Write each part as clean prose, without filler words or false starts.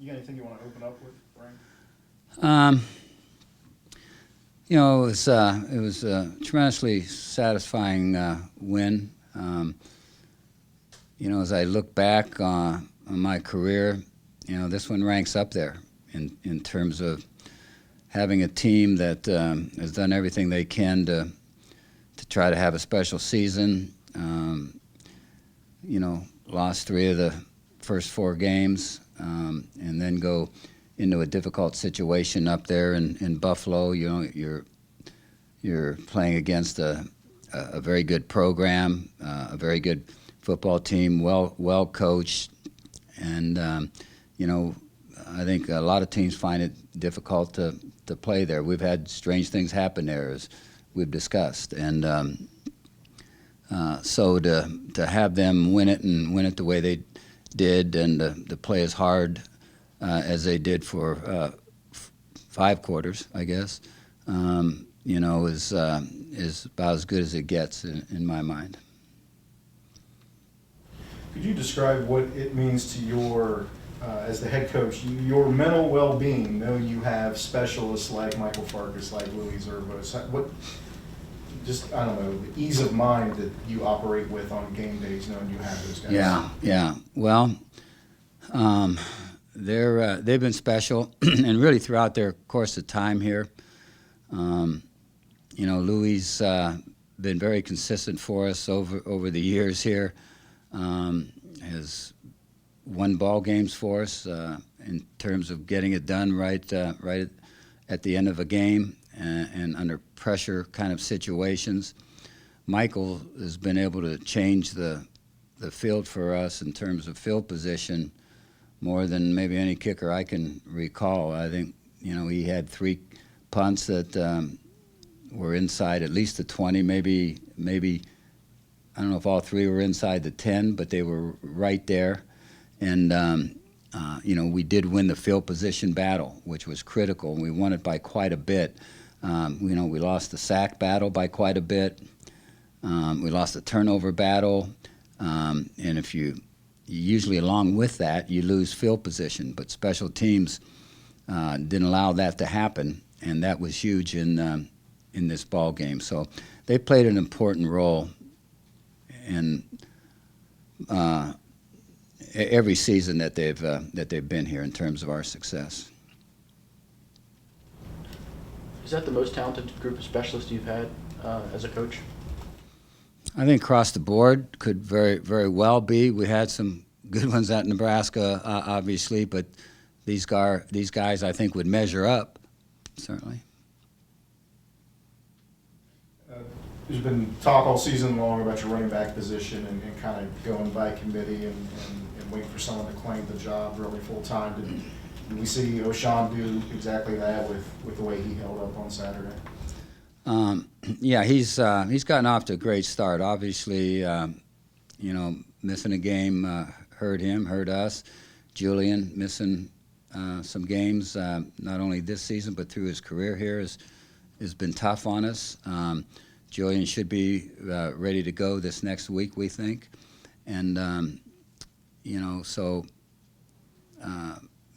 You got anything you want to open up with, Frank? It was a tremendously satisfying win. As I look back on my career, this one ranks up there in terms of having a team that has done everything they can to try to have a special season. Lost 3 of the first 4 games, and then go into a difficult situation up there in Buffalo. You're playing against a very good program, a very good football team, well coached, and I think a lot of teams find it difficult to play there. We've had strange things happen there, as we've discussed, and so to have them win it and win it the way they did, and to play as hard as they did for 5 quarters, I guess, is about as good as it gets in my mind. Could you describe what it means to your, as the head coach, your mental well-being, knowing you have specialists like Michael Farkas, like Louis Zervos? What, I don't know, the ease of mind that you operate with on game days, knowing you have those guys? Yeah. Well, they've been special, and really throughout their course of time here. Louis been very consistent for us over the years here. Has won ball games for us in terms of getting it done right at the end of a game and under pressure kind of situations. Michael has been able to change the field for us in terms of field position more than maybe any kicker I can recall. I think he had 3 punts that were inside at least the 20, maybe I don't know if all 3 were inside the 10, but they were right there. And we did win the field position battle, which was critical, and we won it by quite a bit. We lost the sack battle by quite a bit. We lost the turnover battle, and if you usually along with that, you lose field position. But special teams didn't allow that to happen, and that was huge in this ball game. So they played an important role in every season that they've been here in terms of our success. Is that the most talented group of specialists you've had as a coach? I think across the board could very, very well be. We had some good ones at Nebraska, obviously, but these guys I think would measure up, certainly. There's been talk all season long about your running back position and kind of going by committee and waiting for someone to claim the job really full time. Did we see O'Shawn do exactly that with the way he held up on Saturday? Yeah, he's gotten off to a great start. Obviously, missing a game hurt us. Julian missing some games, not only this season but through his career here, has been tough on us. Julian should be ready to go this next week, we think, and so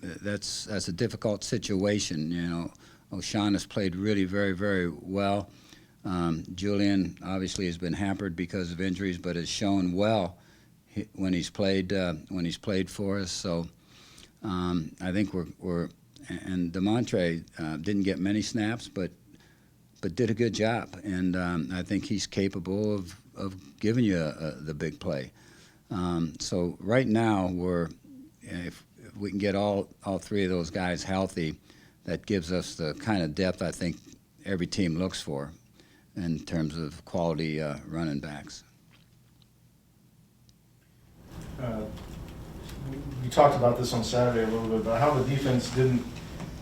that's a difficult situation. O'Shawn has played really very, very well. Julian obviously has been hampered because of injuries, but has shown well when he's played for us. So I think we're and Demontre didn't get many snaps, but did a good job, and I think he's capable of giving you the big play. So right now if we can get all 3 of those guys healthy, that gives us the kind of depth I think every team looks for in terms of quality running backs. You talked about this on Saturday a little bit, about how the defense didn't.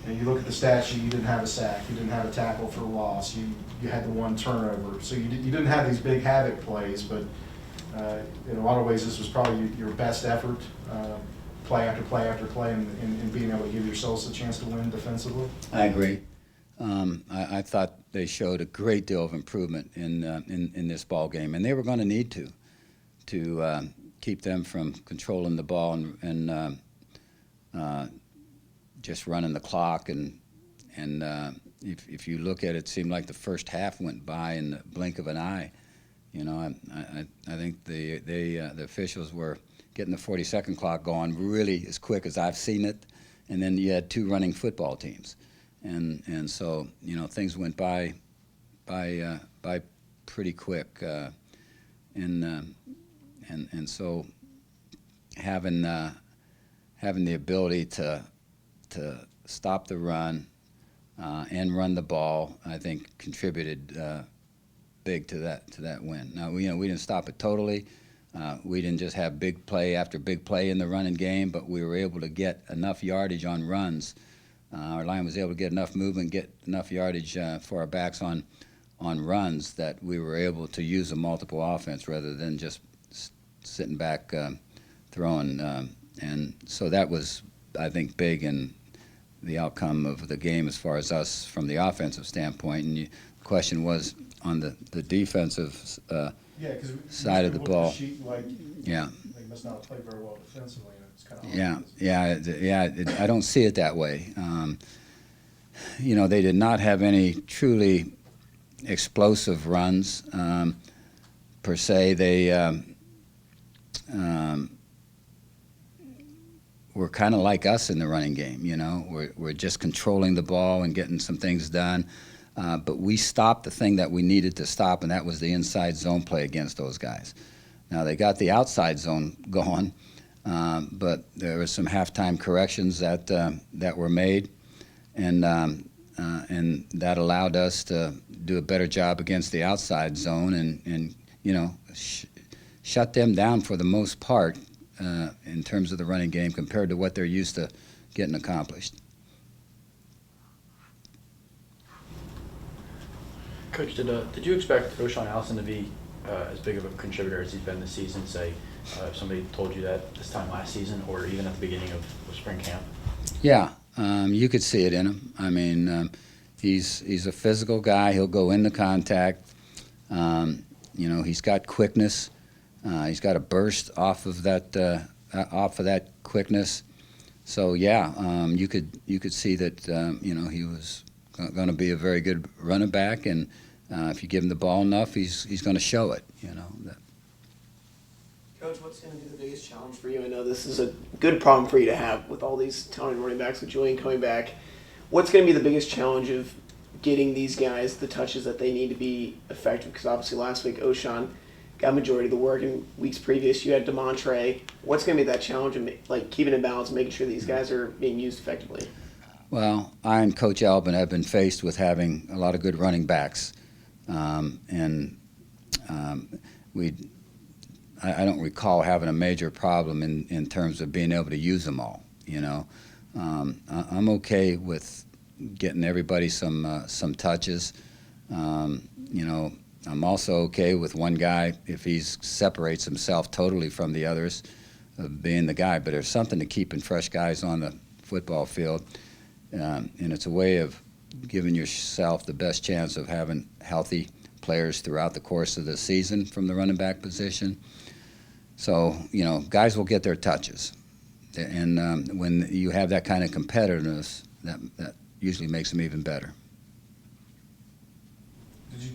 You look at the stat sheet. You didn't have a sack. You didn't have a tackle for a loss. You had the 1 turnover. So you didn't have these big havoc plays, but in a lot of ways this was probably your best effort, play after play after play, and being able to give yourselves a chance to win defensively. I agree. I thought they showed a great deal of improvement in this ball game, and they were going to need to keep them from controlling the ball and just running the clock, and if you look at it, it seemed like the first half went by in the blink of an eye. You know, I think the officials were getting the 40-second clock going really as quick as I've seen it, and then you had two running football teams, and so you know things went by pretty quick, and so having the ability to stop the run and run the ball, I think contributed big to that win. Now we didn't stop it totally. We didn't just have big play after big play in the running game, but we were able to get enough yardage on runs. Our line was able to get enough movement, get enough yardage for our backs on runs that we were able to use a multiple offense rather than just sitting back throwing. And so that was, I think, big in the outcome of the game as far as us from the offensive standpoint. And the question was on the defensive side of the ball. Yeah. They must not have played very well defensively, and it's kind of I don't see it that way. You know, they did not have any truly explosive runs per se. They were kind of like us in the running game. You know, we're just controlling the ball and getting some things done. But we stopped the thing that we needed to stop, and that was the inside zone play against those guys. Now, they got the outside zone going, but there were some halftime corrections that were made, and that allowed us to do a better job against the outside zone and you know, shut them down for the most part in terms of the running game compared to what they're used to getting accomplished. Coach, did you expect O'Shawn Allison to be as big of a contributor as he's been this season, say, if somebody told you that this time last season or even at the beginning of spring camp? Yeah, you could see it in him. I mean, he's a physical guy. He'll go into contact. You know, he's got quickness. He's got a burst off of that quickness. So yeah, you could see that you know, he was going to be a very good running back, and if you give him the ball enough, he's going to show it. You know. Coach, what's going to be the biggest challenge for you? I know this is a good problem for you to have with all these talented running backs with Julian coming back. What's going to be the biggest challenge of getting these guys the touches that they need to be effective? Because obviously last week O'Shawn got majority of the work, and weeks previous you had DeMontre. What's going to be that challenge of like keeping it balanced and making sure these guys are being used effectively? Well, I and Coach Albin have been faced with having a lot of good running backs, I don't recall having a major problem in terms of being able to use them all. You know, I'm okay with getting everybody some touches. You know, I'm also okay with one guy if he separates himself totally from the others, being the guy. But there's something to keeping fresh guys on the football field. And it's a way of giving yourself the best chance of having healthy players throughout the course of the season from the running back position. So, you know, guys will get their touches. And when you have that kind of competitiveness, that usually makes them even better. Did you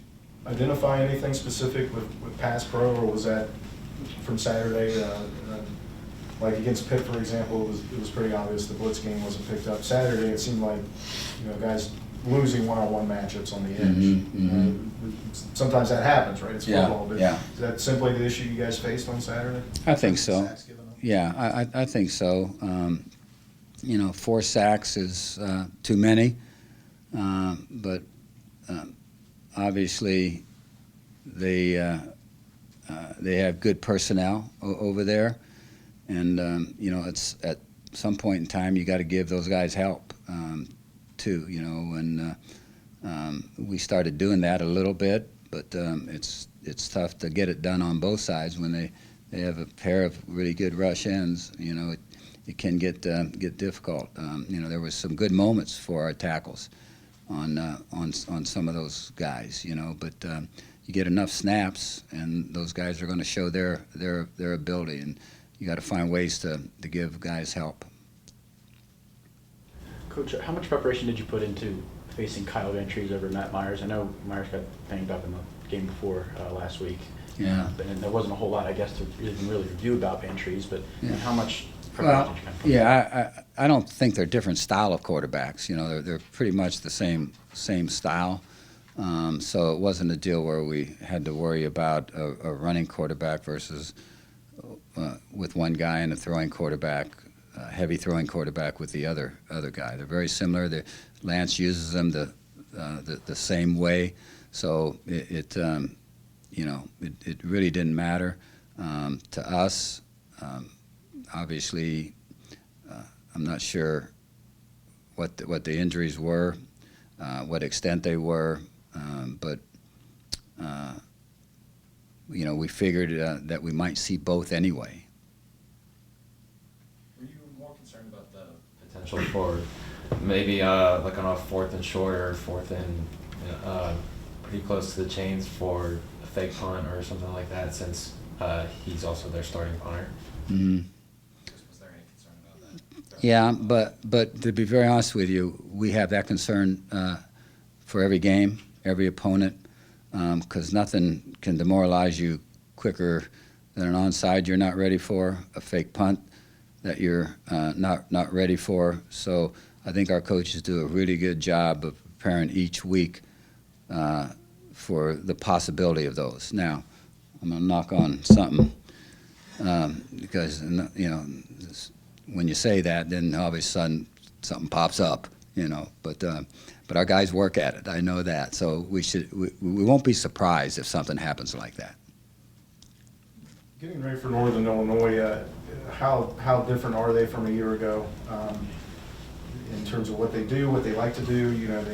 identify anything specific with pass pro, or was that from Saturday? Like against Pitt, for example, it was pretty obvious the blitz game wasn't picked up. Saturday, it seemed like, you know, guys losing one-on-one matchups on the edge. Sometimes that happens, right? It's football. But is that simply the issue you guys faced on Saturday? I think so. Yeah, I think so. You know, 4 sacks is too many, but obviously they have good personnel over there. And, you know, it's at some point in time you got to give those guys help, too, you know. And we started doing that a little bit, but it's tough to get it done on both sides when they have a pair of really good rush ends. You know, it can get difficult. You know, there was some good moments for our tackles on some of those guys, you know, but you get enough snaps and those guys are going to show their ability, and you got to find ways to give guys help. Coach, how much preparation did you put into facing Kyle Ventries over Matt Myers? I know Myers got banged up in the game before last week. Yeah. And there wasn't a whole lot, I guess, to really review about Ventries, but Yeah. how much preparation Well, did you kind of put into? yeah, I don't think they're different style of quarterbacks. You know, they're pretty much the same style. So it wasn't a deal where we had to worry about a running quarterback versus with one guy and a throwing quarterback, heavy throwing quarterback with the other guy. They're very similar. Lance uses them the same way. So it really didn't matter to us. Obviously, I'm not sure what the injuries were, what extent they were, but we figured that we might see both anyway. Were you more concerned about the potential for maybe like on a 4th and short or 4th and pretty close to the chains for a fake punt or something like that, since he's also their starting punter? Mm-hmm. Was there any concern about that? Yeah, but to be very honest with you, we have that concern for every game, every opponent, because nothing can demoralize you quicker than an onside you're not ready for, a fake punt that you're not ready for. So I think our coaches do a really good job of preparing each week for the possibility of those. Now, I'm going to knock on something because, when you say that, then all of a sudden something pops up, but our guys work at it. I know that. So we won't be surprised if something happens like that. Getting ready for Northern Illinois, how different are they from a year ago in terms of what they do, what they like to do?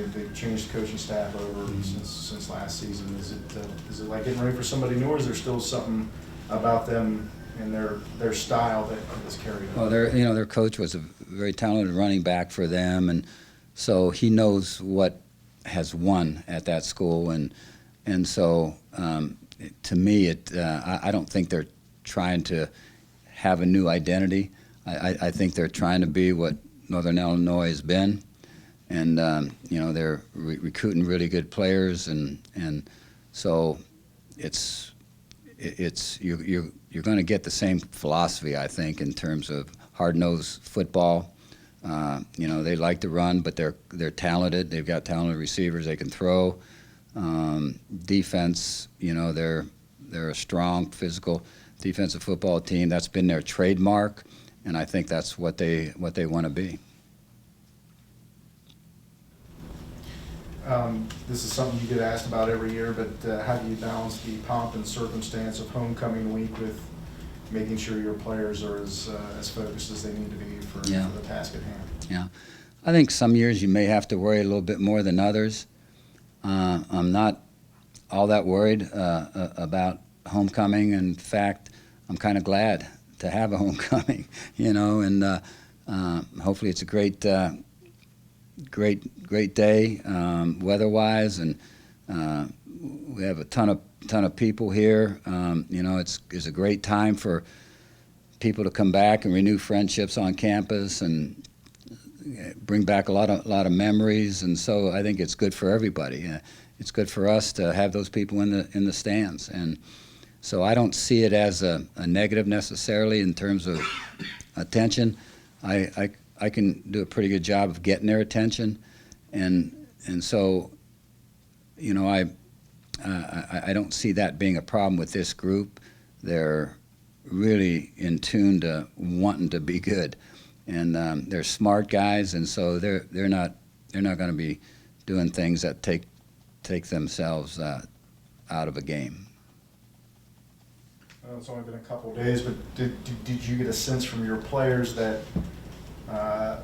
They've changed the coaching staff over since last season. Is it like getting ready for somebody new, or is there still something about them and their style that is carried on? Well, their coach was a very talented running back for them, and so he knows what has won at that school, and so to me, I don't think they're trying to have a new identity. I think they're trying to be what Northern Illinois has been, and they're recruiting really good players, and so you're going to get the same philosophy, I think, in terms of hard-nosed football. They like to run, but they're talented. They've got talented receivers. They can throw. Defense, they're a strong, physical defensive football team. That's been their trademark, and I think that's what they want to be. This is something you get asked about every year, but how do you balance the pomp and circumstance of homecoming week with making sure your players are as focused as they need to be for the task at hand? Yeah. I think some years you may have to worry a little bit more than others. I'm not all that worried about homecoming. In fact, I'm kind of glad to have a homecoming, and hopefully it's a great day weather-wise, and we have a ton of people here. It's a great time for people to come back and renew friendships on campus and bring back a lot of memories, and so I think it's good for everybody. It's good for us to have those people in the stands, and so I don't see it as a negative necessarily in terms of attention. I can do a pretty good job of getting their attention, and so I don't see that being a problem with this group. They're really in tune to wanting to be good, and they're smart guys, and so they're not going to be doing things that take themselves out of a game. Well, it's only been a couple of days, but did you get a sense from your players that I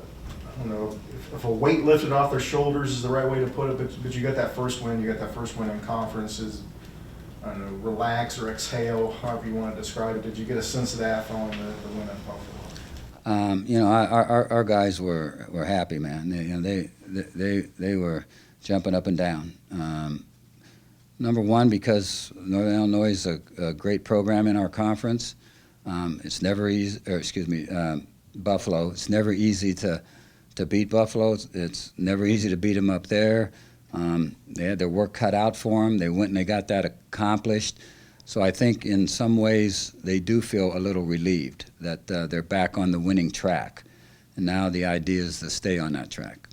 don't know if a weight lifted off their shoulders is the right way to put it, but you got that first win. You got that first win in conferences. I don't know, relax or exhale, however you want to describe it. Did you get a sense of that following the win at Buffalo? Our guys were happy, man. They were jumping up and down. Number one, because Northern Illinois is a great program in our conference. It's never easy. Buffalo. It's never easy to to beat Buffalo. It's never easy to beat them up there. They had their work cut out for them. They went and they got that accomplished. So I think in some ways they do feel a little relieved that they're back on the winning track. And now the idea is to stay on that track.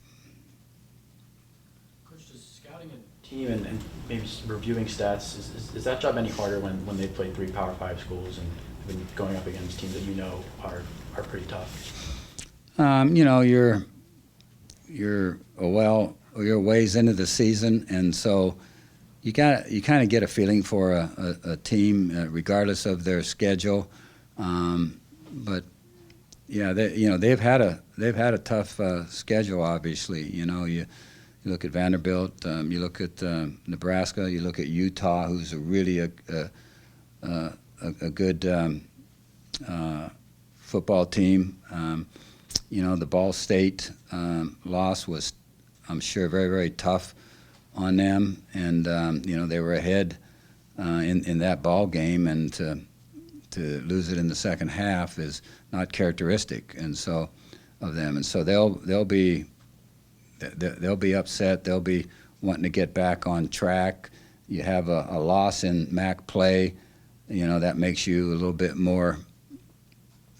Coach, does scouting a team and maybe reviewing stats, is that job any harder when they play 3 Power 5 schools and when going up against teams that you know are pretty tough? You know, you're a ways into the season, and so you kind of get a feeling for a team regardless of their schedule. But yeah, they've had a tough schedule. Obviously, you know, you look at Vanderbilt, you look at Nebraska, you look at Utah, who's really a good football team. You know, the Ball State loss was, I'm sure, very, very tough on them, and you know, they were ahead in that ball game, and to lose it in the second half is not characteristic, and so of them, and so they'll be upset. They'll be wanting to get back on track. You have a loss in MAC play, you know, that makes you a little bit more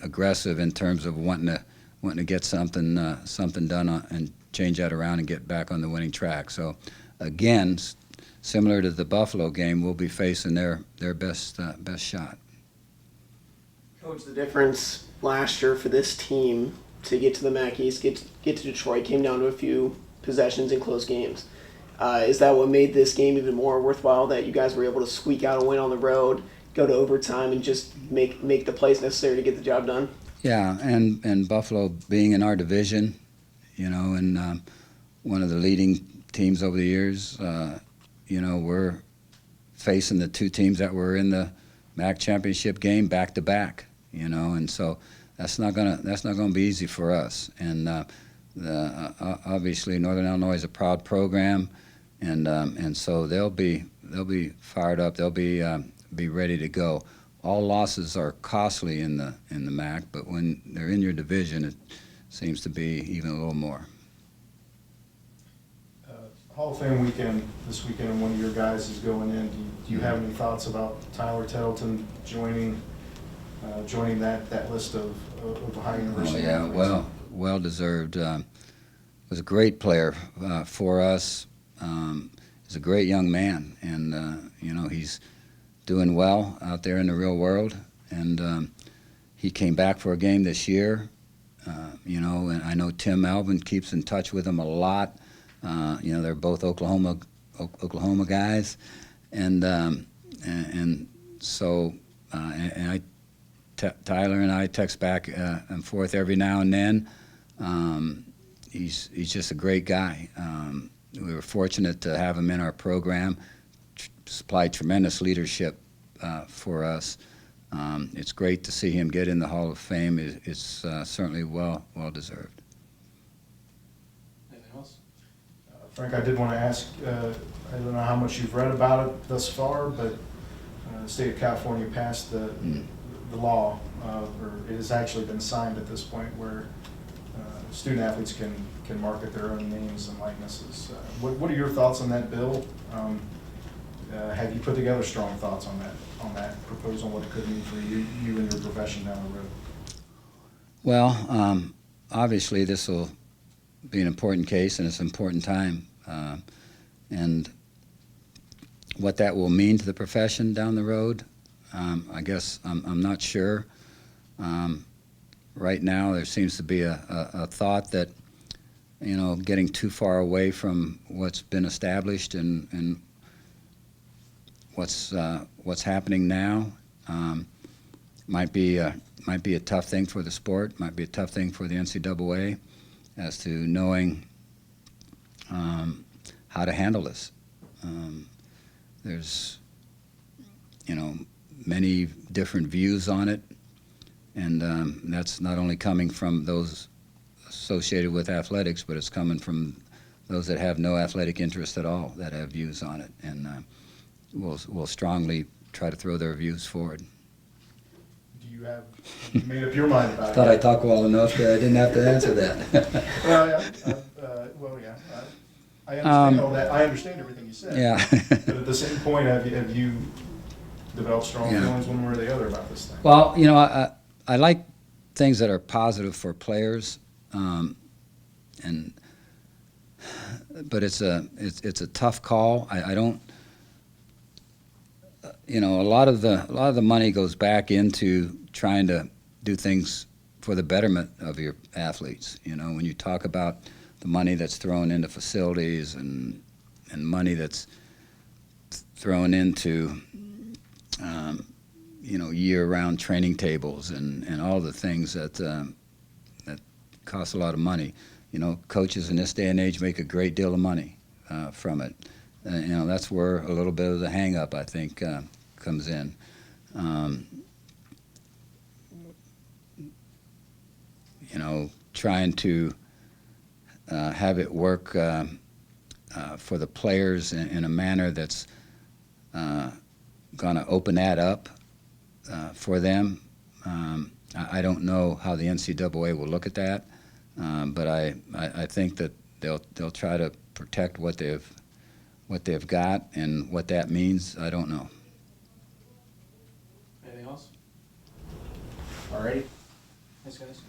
aggressive in terms of wanting to get something done and change that around and get back on the winning track. So again, similar to the Buffalo game, we'll be facing their best shot. Coach, the difference last year for this team to get to the MAC East, get to Detroit, came down to a few possessions in close games. Is that what made this game even more worthwhile, that you guys were able to squeak out a win on the road, go to overtime, and just make the plays necessary to get the job done? Yeah, and Buffalo being in our division, you know, and one of the leading teams over the years, you know, we're facing the 2 teams that were in the MAC championship game back to back, you know, and so that's not gonna be easy for us. And obviously Northern Illinois is a proud program, and so they'll be fired up. They'll be ready to go. All losses are costly in the MAC, but when they're in your division, it seems to be even a little more. Hall of Fame weekend this weekend, and one of your guys is going in. Do you have any thoughts about Tyler Tettleton joining that list of Ohio University? Oh yeah, well deserved. Was a great player for us. He's a great young man, and you know, he's doing well out there in the real world. And he came back for a game this year. You know, and I know Tim Alvin keeps in touch with him a lot. You know, they're both Oklahoma guys, and so Tyler and I text back and forth every now and then. He's just a great guy. We were fortunate to have him in our program. Supplied tremendous leadership for us. It's great to see him get in the Hall of Fame. It's certainly well deserved. Anything else? Frank, I did want to ask, I don't know how much you've read about it thus far, but the state of California passed the law, or it has actually been signed at this point, where student athletes can market their own names and likenesses. What are your thoughts on that bill? Have you put together strong thoughts on that proposal, what it could mean for you and your profession down the road? Well, obviously this will be an important case, and it's an important time. And what that will mean to the profession down the road, I guess I'm not sure. Right now there seems to be a thought that, you know, getting too far away from what's been established and what's happening now might be a tough thing for the sport, might be a tough thing for the NCAA as to knowing how to handle this. There's, you know, many different views on it, and that's not only coming from those associated with athletics, but it's coming from those that have no athletic interest at all, that have views on it, and we'll strongly try to throw their views forward. Do you you made up your mind about it. Thought I talked well enough that I didn't have to answer that. Well, yeah, I understand all that. I understand everything you said. Yeah. But at the same point, have you developed strong Yeah. feelings one way or the other about this thing? Well, you know, I like things that are positive for players, but it's a tough call. I don't, you know, a lot of the money goes back into trying to do things for the betterment of your athletes. You know, when you talk about the money that's thrown into facilities and money that's thrown into you know, year-round training tables and all the things that cost a lot of money. You know, coaches in this day and age make a great deal of money from it. You know, that's where a little bit of the hang-up, I think, comes in. You know, trying to have it work for the players in a manner that's going to open that up for them. I don't know how the NCAA will look at that, but I think that they'll try to protect what they've got, and what that means, I don't know. Anything else? Alrighty. Thanks, guys.